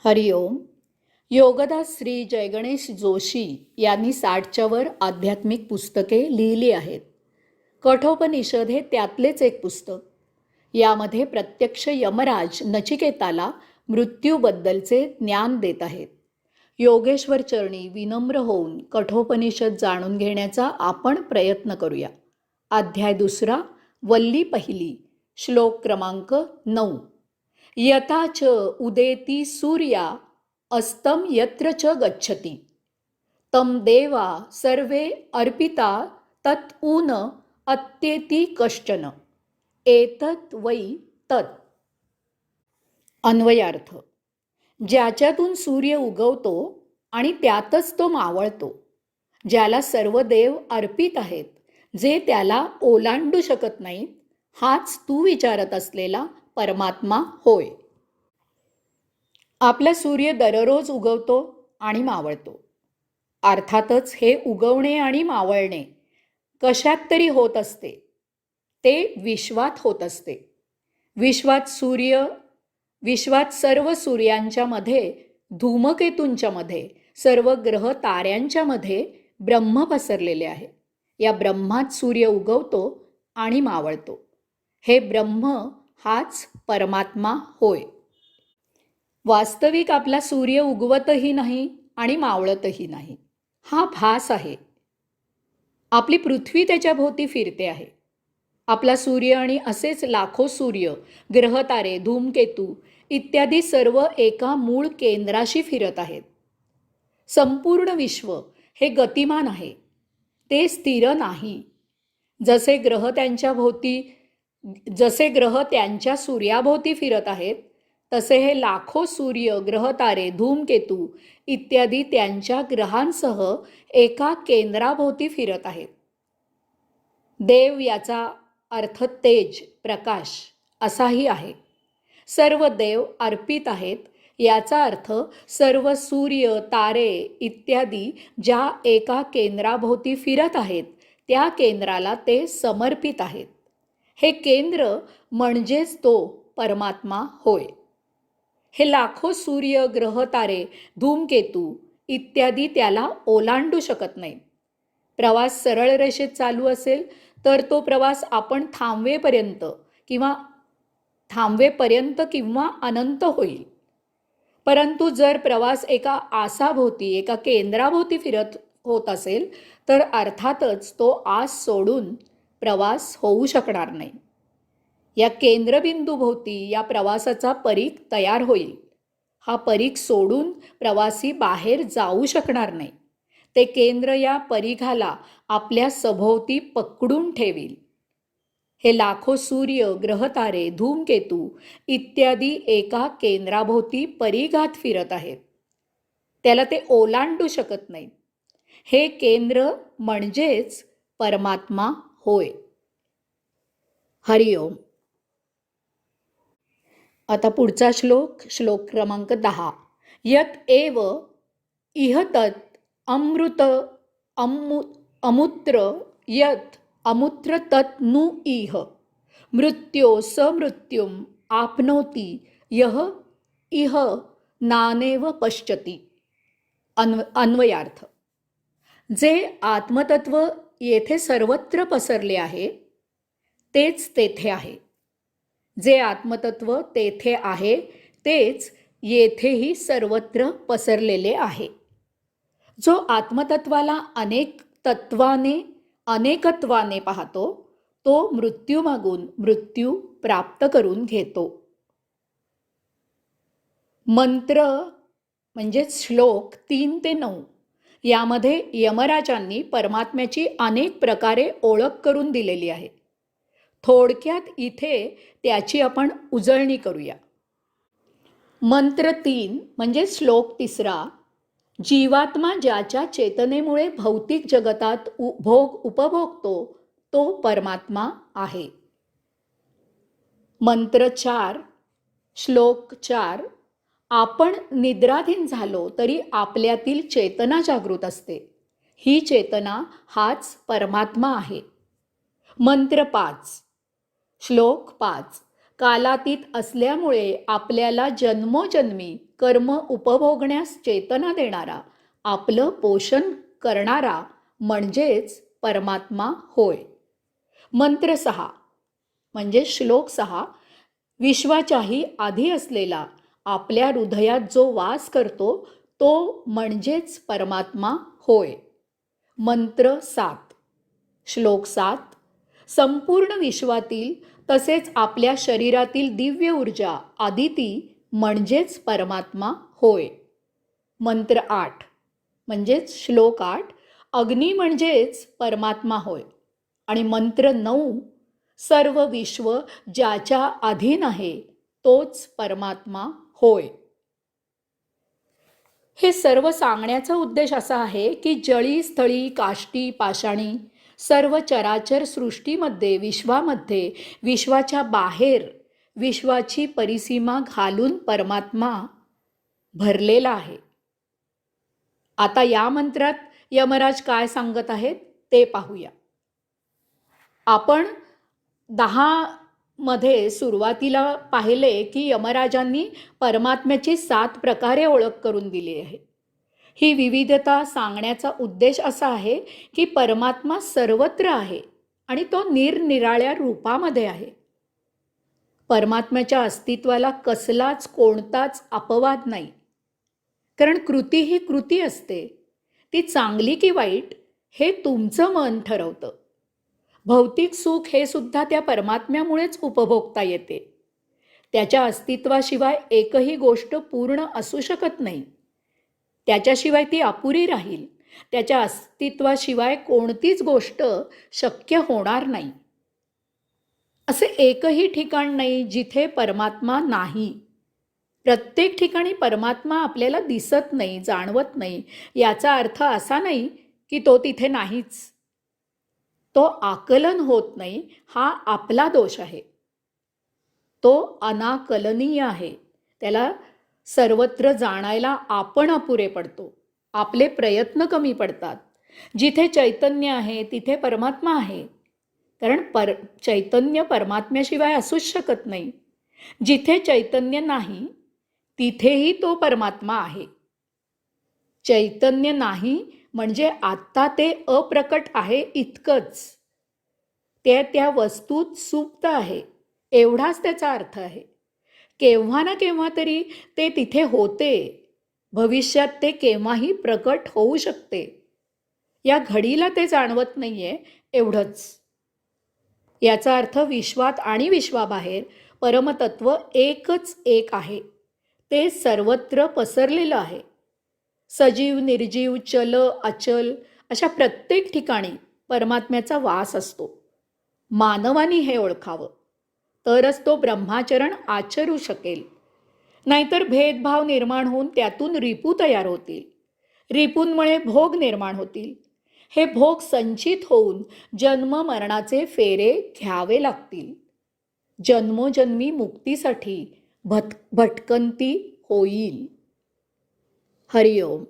हरिओम. योगदास श्री जयगणेश जोशी यांनी 60च्या वर आध्यात्मिक पुस्तके लिहिली आहेत. कठोपनिषद हे त्यातलेच एक पुस्तक. यामध्ये प्रत्यक्ष यमराज नचिकेताला मृत्यूबद्दलचे ज्ञान देत आहेत. योगेश्वर चरणी विनम्र होऊन कठोपनिषद जाणून घेण्याचा आपण प्रयत्न करूया. अध्याय 2, वल्ली पहिली, श्लोक क्रमांक 9. यथा च उदेति सूर्या अस्तम यत्र च गच्छति तम देवा सर्वे अर्पिता तत् ऊन अत्येति कश्चन एतत् वै तत्. अन्वयार्थ. ज्याच्यातून सूर्य उगवतो आणि त्यातच तो मावळतो, ज्याला सर्व देव अर्पित आहेत, जे त्याला ओलांडू शकत नाहीत, हाच तू विचारत असलेला परमात्मा होय. आपला सूर्य दररोज उगवतो आणि मावळतो. अर्थातच हे उगवणे आणि मावळणे कशात तरी होत असते. ते विश्वात होत असते. विश्वात सर्व सूर्यांच्या मध्ये, धूमकेतूंच्या मध्ये, सर्व ग्रह ताऱ्यांच्या मध्ये ब्रह्म पसरलेले आहे. या ब्रह्मात सूर्य उगवतो आणि मावळतो. हे ब्रह्म हाच परमात्मा होय. वास्तविक आपला सूर्य उगवतही नाही आणि मावळतही नाही. हा भास आहे. आपली पृथ्वी त्याच्या भोवती फिरते आहे. आपला सूर्य आणि असेच लाखो सूर्य, ग्रहतारे, धूमकेतू इत्यादी सर्व एका मूळ केंद्राशी फिरत आहेत. संपूर्ण विश्व हे गतिमान आहे. ते स्थिर नाही. जसे ग्रह त्यांच्या सूर्याभोवती फिरत आहेत, तसे हे लाखो सूर्य, ग्रहतारे, धूमकेतू इत्यादी त्यांच्या ग्रहांसह एका केंद्राभोवती फिरत आहेत. देव याचा अर्थ तेज, प्रकाश असाही आहे. सर्व देव अर्पित आहेत याचा अर्थ सर्व सूर्य, तारे इत्यादी ज्या एका केंद्राभोवती फिरत आहेत, त्या केंद्राला ते समर्पित आहेत. हे केंद्र म्हणजेच तो परमात्मा होय. हे लाखो सूर्य, ग्रह, तारे, धूमकेतू इत्यादी त्याला ओलांडू शकत नाहीत. प्रवास सरळ रेषेत चालू असेल तर तो प्रवास आपण थांबवेपर्यंत किंवा अनंत होईल. परंतु जर प्रवास एका आसाभोवती, एका केंद्राभोवती फिरत होत असेल तर अर्थातच तो आस सोडून प्रवास होऊ शकणार नाही. या केंद्रबिंदूभोवती या प्रवासाचा परीघ तयार होईल. हा परीघ सोडून प्रवासी बाहेर जाऊ शकणार नाही. ते केंद्र या परीघाला आपल्या सभोवती पकडून ठेवील. हे लाखो सूर्य, ग्रहतारे, धूमकेतू इत्यादी एका केंद्राभोवती परीघात फिरत आहेत. त्याला ते ओलांडू शकत नाहीत. हे केंद्र म्हणजेच परमात्मा होय. हरिओम. आता पुढचा श्लोक क्रमांक 10. यत एव इह तत् अमृत अमुत्र यत अमुत्र तत् नु इह मृत्यो समृत्युम आपनोति यह इह नानेव पश्यति. अन्वयार्थ. जे आत्मतत्व येथे सर्वत्र पसरले आहे तेच तेथे आहे. जे आत्मतत्व तेथे आहे तेच येथेही सर्वत्र पसरलेले आहे. जो आत्मतत्वाला अनेकत्वाने पाहतो तो मृत्यूमागून मृत्यू प्राप्त करून घेतो. मंत्र म्हणजे श्लोक 3 ते 9 यामध्ये यमराजांनी परमात्म्याची अनेक प्रकारे ओळख करून दिलेली आहे. थोडक्यात इथे त्याची आपण उजळणी करूया. मंत्र 3 म्हणजे श्लोक 3. जीवात्मा ज्याच्या चेतनेमुळे भौतिक जगतात उपभोगतो तो परमात्मा आहे. मंत्र 4 श्लोक 4. आपण निद्राधीन झालो तरी आपल्यातील चेतना जागृत असते. ही चेतना हाच परमात्मा आहे. मंत्र 5 श्लोक 5. कालातीत असल्यामुळे आपल्याला जन्मोजन्मी कर्म उपभोगण्यास चेतना देणारा, आपलं पोषण करणारा म्हणजेच परमात्मा होय. मंत्र 6 म्हणजे श्लोक 6, विश्वाच्याही आधी असलेला आपल्या हृदयात जो वास करतो तो म्हणजेच परमात्मा होय. मंत्र 7 श्लोक 7, संपूर्ण विश्वातील तसेच आपल्या शरीरातील दिव्य ऊर्जा आदिती म्हणजेच परमात्मा होय. मंत्र 8 म्हणजेच श्लोक 8, अग्नी म्हणजेच परमात्मा होय. आणि मंत्र 9, सर्व विश्व ज्याच्या अधीन आहे तोच परमात्मा होय. हे सर्व सांगण्याचा उद्देश असा आहे की जळी स्थळी काष्टी पाषाणी सर्व चराचर सृष्टीमध्ये विश्वामध्ये विश्वाच्या बाहेर विश्वाची परिसीमा घालून परमात्मा भरलेला आहे. आता या मंत्रात यमराज काय सांगत आहेत ते पाहूया. आपण 10 मध्ये सुरुवातीला पाहिले की यमराजांनी परमात्म्याची 7 प्रकारे ओळख करून दिली आहे. ही विविधता सांगण्याचा उद्देश असा आहे की परमात्मा सर्वत्र आहे आणि तो निरनिराळ्या रूपामध्ये आहे. परमात्म्याच्या अस्तित्वाला कसलाच कोणताच अपवाद नाही, कारण कृती ही कृती असते. ती चांगली की वाईट हे तुमचं मन ठरवतं. भौतिक सुख हे सुद्धा त्या परमात्म्यामुळेच उपभोगता येते. त्याच्या अस्तित्वाशिवाय एकही गोष्ट पूर्ण असू शकत नाही. त्याच्याशिवाय ती अपुरी राहील. त्याच्या अस्तित्वाशिवाय कोणतीच गोष्ट शक्य होणार नाही. असे एकही ठिकाण नाही जिथे परमात्मा नाही. प्रत्येक ठिकाणी परमात्मा आपल्याला दिसत नाही, जाणवत नाही. याचा अर्थ असा नाही की तो तिथे नाहीच. तो आकलन होत नाही हा आपला दोष आहे. तो अनाकलनीय आहे. त्याला सर्वत्र जाणायला आपण अपुरे पडतो. आपले प्रयत्न कमी पडतात. जिथे चैतन्य आहे तिथे परमात्मा आहे, कारण चैतन्य परमात्म्याशिवाय असूच शकत नाही. जिथे चैतन्य नाही तिथेही तो परमात्मा आहे. चैतन्य नाही म्हणजे आत्ता ते अप्रकट आहे इतकंच. ते त्या वस्तूत सुप्त आहे एवढाच त्याचा अर्थ आहे. केव्हा ना केव्हा तरी ते तिथे होते. भविष्यात ते केव्हाही प्रकट होऊ शकते. या घडीला ते जाणवत नाहीये एवढंच. याचा अर्थ विश्वात आणि विश्वाबाहेर परमतत्व एकच एक आहे. ते सर्वत्र पसरलेलं आहे. सजीव निर्जीव चल अचल अशा प्रत्येक ठिकाणी परमात्म्याचा वास असतो. मानवाने हे ओळखावं तरच तो ब्रह्माचरण आचरू शकेल. नाहीतर भेदभाव निर्माण होऊन त्यातून रिपू तयार होतील. रिपूंमुळे भोग निर्माण होतील. हे भोग संचित होऊन जन्म मरणाचे फेरे घ्यावे लागतील. जन्मोजन्मी मुक्तीसाठी भटकंती होईल. हरिओम.